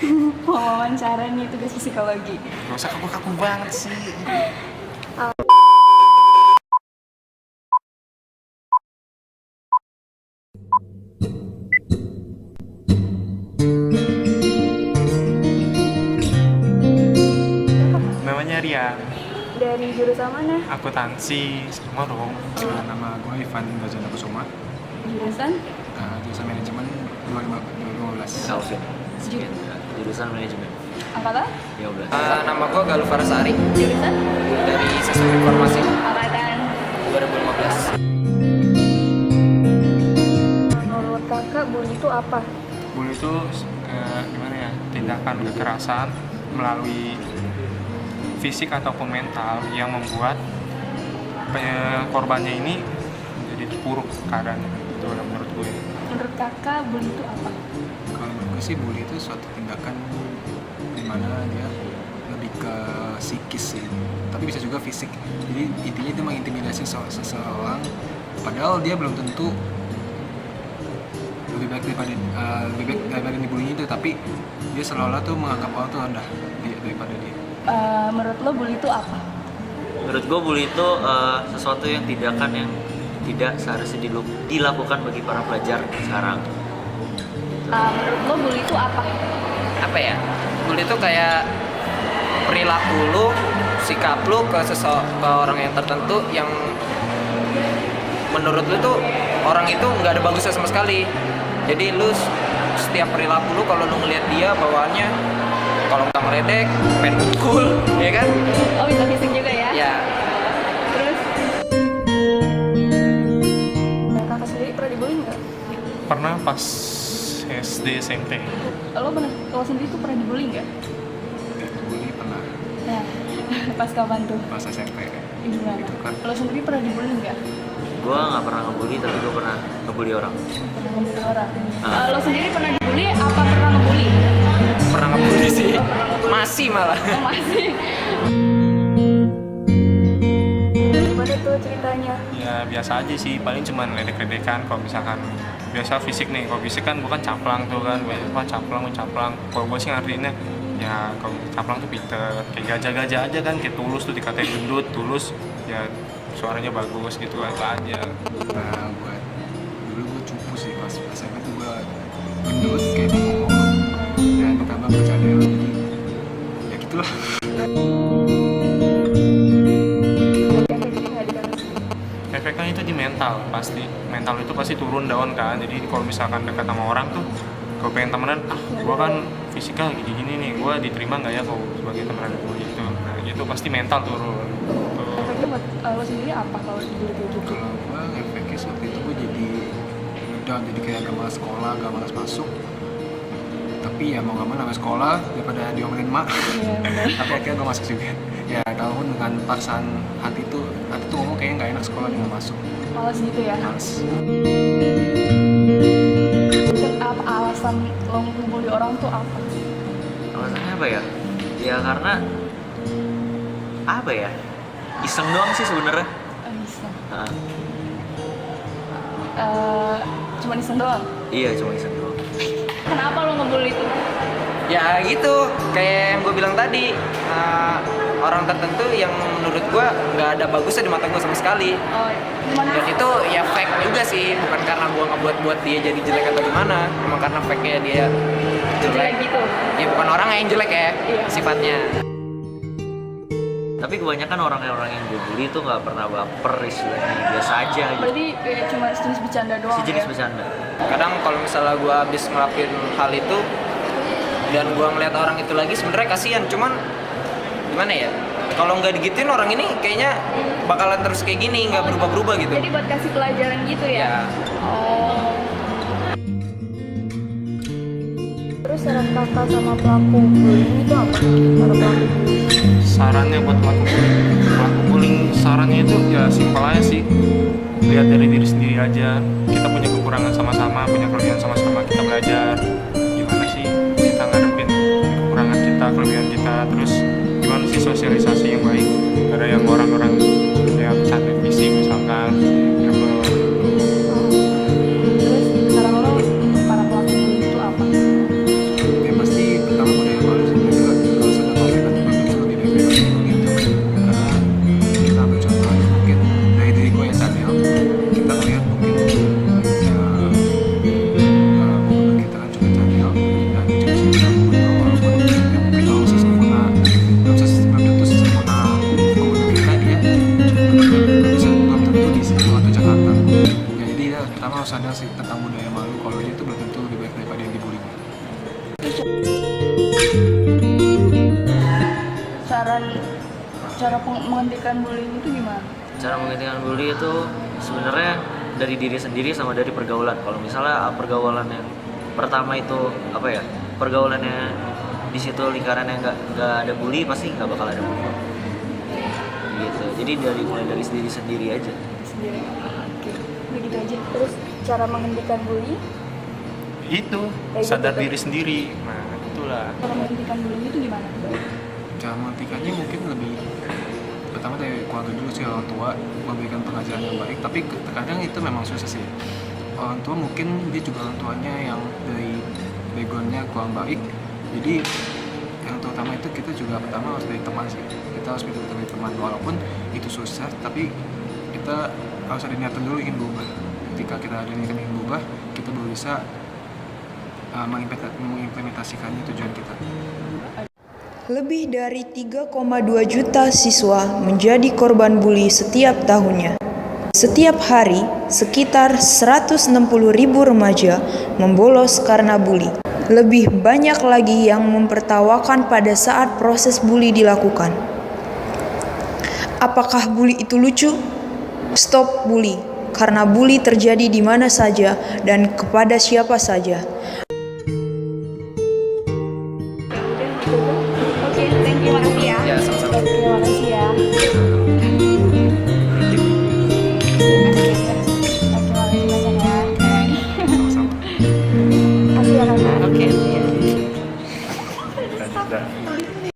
Mau wawancara nih tugas psikologi. Gak usah kaku-kaku banget sih. Namanya Rian, Dari jurusan mana? akuntansi, sama dong. Nama gue Ivan Gajana Kusuma, Jurusan? jurusan manajemen 2015. Alvin, Jurusan? jurusan manajemen. Angkatan? 15. Nama gue Galuh Farasari Jurusan? dari Sistem Informasi Angkatan? 2015. Menurut kakak bully itu apa? Bully itu gimana ya? Tindakan kekerasan melalui fisik ataupun mental yang membuat korbannya ini menjadi terpuruk keadaannya. Itu menurut gue. Menurut kakak bully itu apa? Kalau menurut gue sih bully itu suatu tindakan dimana dia lebih ke psikis sih, tapi bisa juga fisik. Jadi intinya dia mengintimidasi seseorang, padahal dia belum tentu lebih baik daripada yang dibulinya itu, tapi dia seolah-olah tuh menganggap orang tuh rendah daripada dia. Menurut lo bully itu apa? Menurut gue bully itu sesuatu yang tindakan yang tidak seharusnya dilakukan bagi para pelajar sekarang. Menurut lo bully itu apa? Apa ya? Bully itu kayak perilaku lu, sikap lu ke orang yang tertentu yang menurut lu tuh orang itu nggak ada bagusnya sama sekali. Jadi lu setiap perilaku lu kalau lu ngelihat dia bawaannya kalau nggak meredek, pengen pukul, ya kan? Oh, bisa fisik juga ya? Ya, Terus? Kakak sendiri pernah dibully nggak? Pernah pas SD SMP. Lo sendiri tuh pernah dibully nggak? Bully pernah Nah, pas kapan tuh? pas SMP. Gimana? Itu kan Lo sendiri pernah dibully nggak? Gue nggak pernah ngebully, tapi gue pernah ngebully orang. Pernah ngebully orang. Ah. Lo sendiri pernah dibully apa pernah ngebully? pernah ngebully sih. Masih malah. Oh, masih. Gimana tuh ceritanya? Ya biasa aja sih, paling cuman ledek-ledekan. Kalau misalkan biasa fisik nih, kalau fisik kan bukan caplang tuh kan, caplang. Kalau gue sih ngertiinnya ya kalau caplang tuh pinter, kayak gajah-gajah aja kan, kayak Tulus tuh dikatain gendut, Tulus ya suaranya bagus gitu aja. nah gue dulu gue cupu sih pas SMP tuh gue gendut kayak ngomong dan ditambah bercanda jadi ya gitulah. Efeknya nggak di kanan sendiri. Efeknya itu di mental itu pasti turun down kan. Jadi kalau misalkan dekat sama orang tuh, gue pengen temenan, gue kan fisiknya gini nih, gue diterima nggak ya kalau sebagai temenan gue gitu. Nah itu pasti mental turun. Efeknya buat lo sendiri apa kalau dibully kayak gitu? Kalau gue efeknya waktu itu gue jadi down, jadi kayak gak malas sekolah, gak malas masuk. Tapi ya mau gak mau namanya sekolah daripada diomelin mak. Iya, benar. Tapi akhirnya gue masuk juga. Ya walaupun dengan paksaan hati tuh ngomong kayaknya gak enak sekolah, dia gak masuk. Males gitu ya? Males. Terus apa alasan lo ngebully orang tuh apa? Alasannya apa ya? Ya karena apa ya? Iseng doang sih sebenarnya. Bisa. Nah, Cuma iseng doang? iya cuma iseng doang. Kenapa lo ngebully itu? Ya gitu, kayak yang gue bilang tadi, orang tertentu yang menurut gue nggak ada bagusnya di mata gue sama sekali. Oh, gimana? Dan itu ya fake juga sih, bukan karena gue ngebuat dia jadi jelek atau gimana, cuma karena fake-nya dia jelek. gitu? Ya bukan orang yang jelek ya, Iya. sifatnya. Tapi kebanyakan orang-orang yang gue bully itu nggak pernah baper istilahnya, biasa aja gitu. Berarti kayak cuma sejenis bercanda doang Sejenis ya? bercanda. Kadang kalau misalnya gue habis ngelakuin hal itu dan gue ngeliat orang itu lagi, sebenarnya kasihan, cuman gimana ya? Kalau nggak digituin orang ini kayaknya bakalan terus kayak gini, nggak berubah-berubah gitu. Jadi buat kasih pelajaran gitu ya? Ya. Oh. Terus saran kakak sama pelaku bullying itu apa? Para pelaku bullying. Sarannya buat pelaku bullying, sarannya itu ya simpel aja sih. Lihat dari diri sendiri aja. Kita punya kekurangan sama-sama, punya kelebihan sama-sama. Kita belajar gimana sih kita ngadepin kekurangan kita, kelebihan kita. Terus gimana sih sosialisasi yang baik. Ada yang orang-orang yang sakit fisik misalkan, Terus sekarang lo para pelaku bullying itu apa? Ya pasti pertama Cara menghentikan bullying itu gimana? Cara menghentikan bully itu sebenarnya dari diri sendiri sama dari pergaulan. Kalau misalnya pergaulan yang pertama itu apa ya, pergaulannya di situ lingkarannya nggak ada bully, pasti nggak bakal ada bully gitu. Jadi mulai dari diri sendiri aja. Sendiri. Oke. Begitu aja. Terus cara menghentikan bullying? Itu Kayak sadar gitu. diri sendiri. Nah itulah. Cara menghentikan bullying itu gimana? Cara menghentikannya mungkin lebih pertama dari keluarga dulu sih, orang tua memberikan pengajaran yang baik, tapi terkadang itu memang susah sih. Orang tua mungkin dia juga orang tuanya yang dari backgroundnya kurang baik, jadi yang terutama itu kita juga pertama harus dari teman sih. Kita harus pintar dari teman, walaupun itu susah, tapi kita harus ada niatan dulu ingin berubah. Ketika kita ada niatan ingin berubah, kita baru bisa mengimplementasikannya tujuan kita. Lebih dari 3,2 juta siswa menjadi korban bully setiap tahunnya. Setiap hari, sekitar 160.000 remaja membolos karena bully. Lebih banyak lagi yang mempertawakan pada saat proses bully dilakukan. Apakah bully itu lucu? Stop bully, karena bully terjadi di mana saja dan kepada siapa saja. Oke, thank you, makasih ya. Ya, sama-sama. Terima kasih ya. Oke, makasih banyak ya. Sama-sama. Makasih ya, Kak. Oke. Dan juga